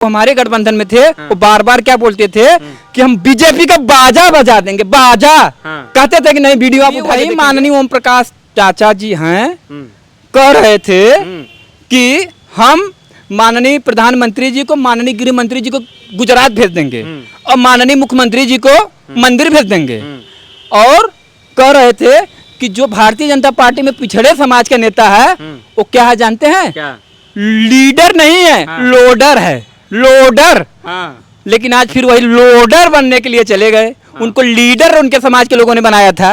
हमारे गठबंधन में थे वो बार बार क्या बोलते थे कि हम बीजेपी का बाजा बजा देंगे, बाजा कहते थे कि नहीं। वीडियो आप उठाइए, माननीय ओम प्रकाश चाचा जी हैं, कह रहे थे कि हम माननीय प्रधानमंत्री जी को, माननीय गृह मंत्री जी को गुजरात भेज देंगे और माननीय मुख्यमंत्री जी को मंदिर भेज देंगे। और कह रहे थे कि जो भारतीय जनता पार्टी में पिछड़े समाज का नेता है वो क्या है जानते हैं? क्या? लीडर नहीं है, लोडर है, लोडर। लेकिन आज फिर वही लोडर बनने के लिए चले गए। उनको लीडर उनके समाज के लोगों ने बनाया था।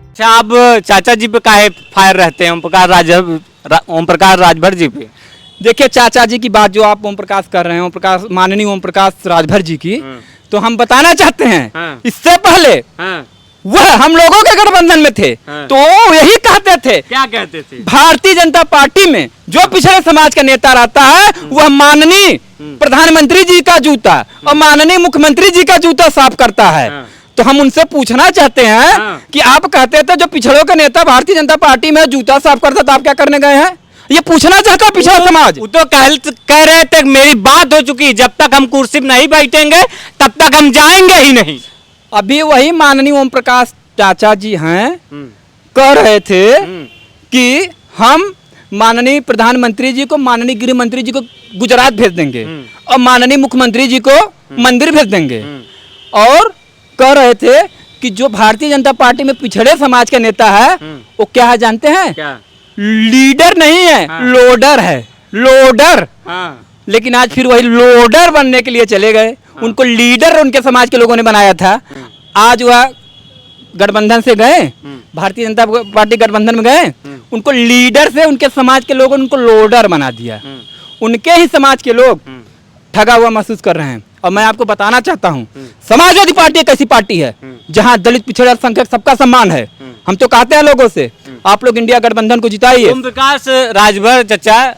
अच्छा, आप चाचा जी पे काहे फायर रहते हैं ओम प्रकाश राजभर जी पे? देखिए, चाचा जी की बात जो आप ओम प्रकाश कर रहे हैं, ओम प्रकाश, माननीय ओम प्रकाश राजभर जी की, तो हम बताना चाहते हैं इससे पहले वह हम लोगों के गठबंधन में थे तो यही कहते थे। क्या कहते थे? भारतीय जनता पार्टी में जो पिछड़े समाज का नेता रहता है वह माननीय प्रधानमंत्री जी का जूता और माननीय मुख्यमंत्री जी का जूता साफ करता है। तो हम उनसे पूछना चाहते हैं कि आप कहते थे जो पिछड़ों का नेता भारतीय जनता पार्टी में जूता साफ करता था, आप क्या करने गए हैं? ये पूछना चाहता पिछड़ा समाज। वो तो कह रहे थे मेरी बात हो चुकी, जब तक हम कुर्सी में नहीं बैठेंगे तब तक हम जाएंगे ही नहीं। अभी वही माननीय ओम प्रकाश चाचा जी हैं, कह रहे थे कि हम माननीय प्रधानमंत्री जी को, माननीय गृह मंत्री जी को गुजरात भेज देंगे और माननीय मुख्यमंत्री जी को मंदिर भेज देंगे। और कह रहे थे कि जो भारतीय जनता पार्टी में पिछड़े समाज का नेता है वो क्या है जानते हैं? क्या? लीडर नहीं है, लोडर है, लोडर। लेकिन आज फिर वही लोडर बनने के लिए चले गए। उनको लीडर उनके समाज के लोगों ने बनाया था। आज वह गठबंधन से गए, भारतीय जनता पार्टी गठबंधन में गए, उनको लीडर से उनके समाज के लोगों ने उनको लोडर बना दिया। उनके ही समाज के लोग ठगा हुआ महसूस कर रहे हैं। और मैं आपको बताना चाहता हूँ, समाजवादी पार्टी एक ऐसी पार्टी है जहाँ दलित, पिछड़े, अल्पसंख्यक सबका सम्मान है। हम तो कहते हैं लोगों से, आप लोग इंडिया गठबंधन को जिताइए। ओम प्रकाश राजभर चचा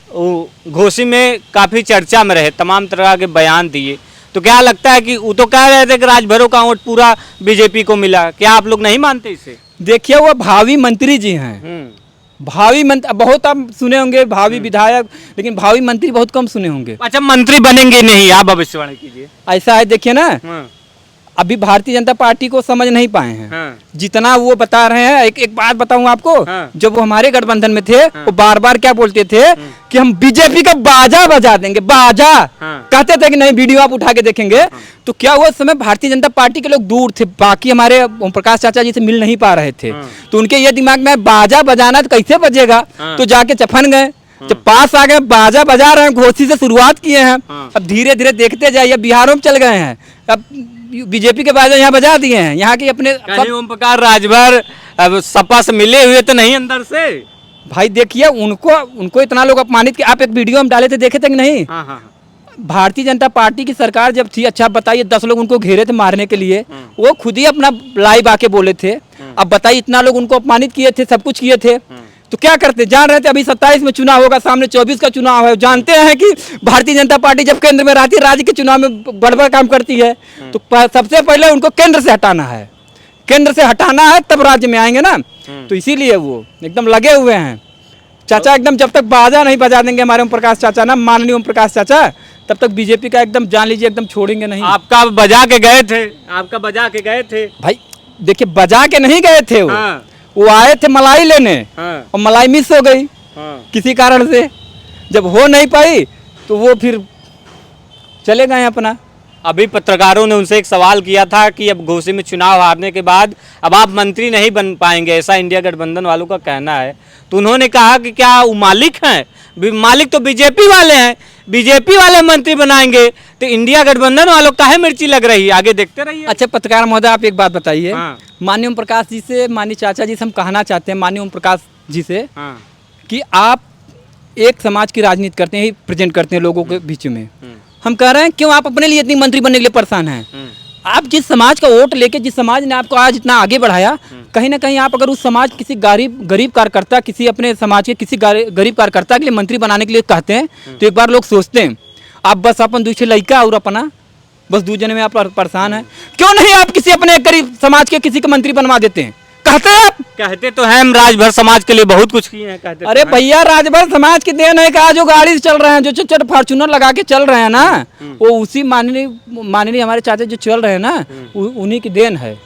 घोसी में काफी चर्चा में रहे, तमाम तरह के बयान दिए, तो क्या लगता है कि वो तो कह रहे थे कि राजभरों का वोट पूरा बीजेपी को मिला, क्या आप लोग नहीं मानते इसे? देखिए, वो भावी मंत्री जी हैं, भावी मंत्री बहुत आप सुने होंगे, भावी विधायक, लेकिन भावी मंत्री बहुत कम सुने होंगे। अच्छा, मंत्री बनेंगे नहीं, आप भविष्यवाणी कीजिए। ऐसा है, देखिए ना, अभी भारतीय जनता पार्टी को समझ नहीं पाए हैं जितना वो बता रहे हैं। एक बात बताऊं आपको, जब वो हमारे गठबंधन में थे वो बार बार क्या बोलते थे कि हम बीजेपी का बाजा बजा देंगे, बाजा कहते थे कि नहीं। वीडियो आप उठा के देखेंगे तो क्या हुआ, उस समय भारतीय जनता पार्टी के लोग दूर थे, बाकी हमारे ओम प्रकाश चाचा जी से मिल नहीं पा रहे थे। तो उनके ये दिमाग में बाजा बजाना तो कैसे बजेगा, तो जाके चफन गए। जब पास आ गए, बाजा बजा रहे हैं, घोसी से शुरुआत किए हैं। अब धीरे धीरे देखते जाइए, बिहारों में चल गए हैं, अब बीजेपी के बाजा यहाँ बजा दिए हैं। यहाँ के अपने ओम प्रकाश राजभर अब सपा से मिले हुए तो नहीं अंदर से? भाई देखिए, उनको इतना लोग अपमानित किया। आप एक वीडियो हम डाले थे, देखे थे कि नहीं? भारतीय जनता पार्टी की सरकार जब थी, अच्छा बताइए, 10 लोग उनको घेरे थे मारने के लिए, वो खुद ही अपना लाइव आके बोले थे। अब बताइए, इतना लोग उनको अपमानित किए थे, सब कुछ किए थे, तो क्या करते? जान रहे थे अभी 27 में चुनाव होगा, सामने 24 का चुनाव है। जानते हैं कि भारतीय जनता पार्टी जब केंद्र में रहती है, राज्य के चुनाव में बड़बड़ काम करती है, तो सबसे पहले उनको केंद्र से हटाना है, केंद्र से हटाना है तब राज्य में आएंगे ना। तो इसीलिए वो एकदम लगे हुए हैं। चाचा एकदम जब तक बाजा नहीं बजा देंगे हमारे ओम प्रकाश चाचा ना, माननीय ओम प्रकाश चाचा, तब तक बीजेपी का एकदम जान लीजिए एकदम छोड़ेंगे नहीं। आपका बजा के गए थे, आपका बजा के गए थे भाई। देखिए, बजा के नहीं गए थे, वो आए थे मलाई लेने और मलाई मिस हो गई किसी कारण से। जब हो नहीं पाई तो वो फिर चले गए अपना। अभी पत्रकारों ने उनसे एक सवाल किया था कि अब घोसी में चुनाव हारने के बाद अब आप मंत्री नहीं बन पाएंगे, ऐसा इंडिया गठबंधन वालों का कहना है। तो उन्होंने कहा कि क्या वो मालिक हैं? मालिक तो बीजेपी वाले हैं, बीजेपी वाले मंत्री बनाएंगे, तो इंडिया गठबंधन वालों काहे मिर्ची लग रही है? आगे देखते रहिए। अच्छा पत्रकार महोदय, आप एक बात बताइए, माननीय ओम प्रकाश जी से, माननीय चाचा जी से हम कहना चाहते हैं, माननीय ओम प्रकाश जी से, कि आप एक समाज की राजनीति करते हैं, प्रेजेंट करते हैं लोगों के बीच में। हम कह रहे हैं क्यों आप अपने लिए इतनी मंत्री बनने के लिए परेशान हैं? आप जिस समाज का वोट लेके, जिस समाज ने आपको आज इतना आगे बढ़ाया, कहीं ना कहीं आप अगर उस समाज किसी गरीब कार्यकर्ता, किसी अपने समाज के किसी गरीब कार्यकर्ता के लिए मंत्री बनाने के लिए कहते हैं, तो एक बार लोग सोचते हैं आप बस अपन दूसरे लड़का और अपना बस 2 जने में आप परेशान है। क्यों नहीं आप किसी अपने गरीब समाज के किसी के मंत्री बनवा देते हैं? कहते हैं आप? कहते तो हैं हम राजभर समाज के लिए बहुत कुछ किए हैं, कहते अरे तो हैं। भैया राजभर समाज की देन है कहा, जो गाड़ी चल रहे हैं, जो चट फॉर्चूनर लगा के चल रहे हैं ना, वो उसी माननीय हमारे चाचा जो चल रहे हैं ना, उन्हीं की देन है।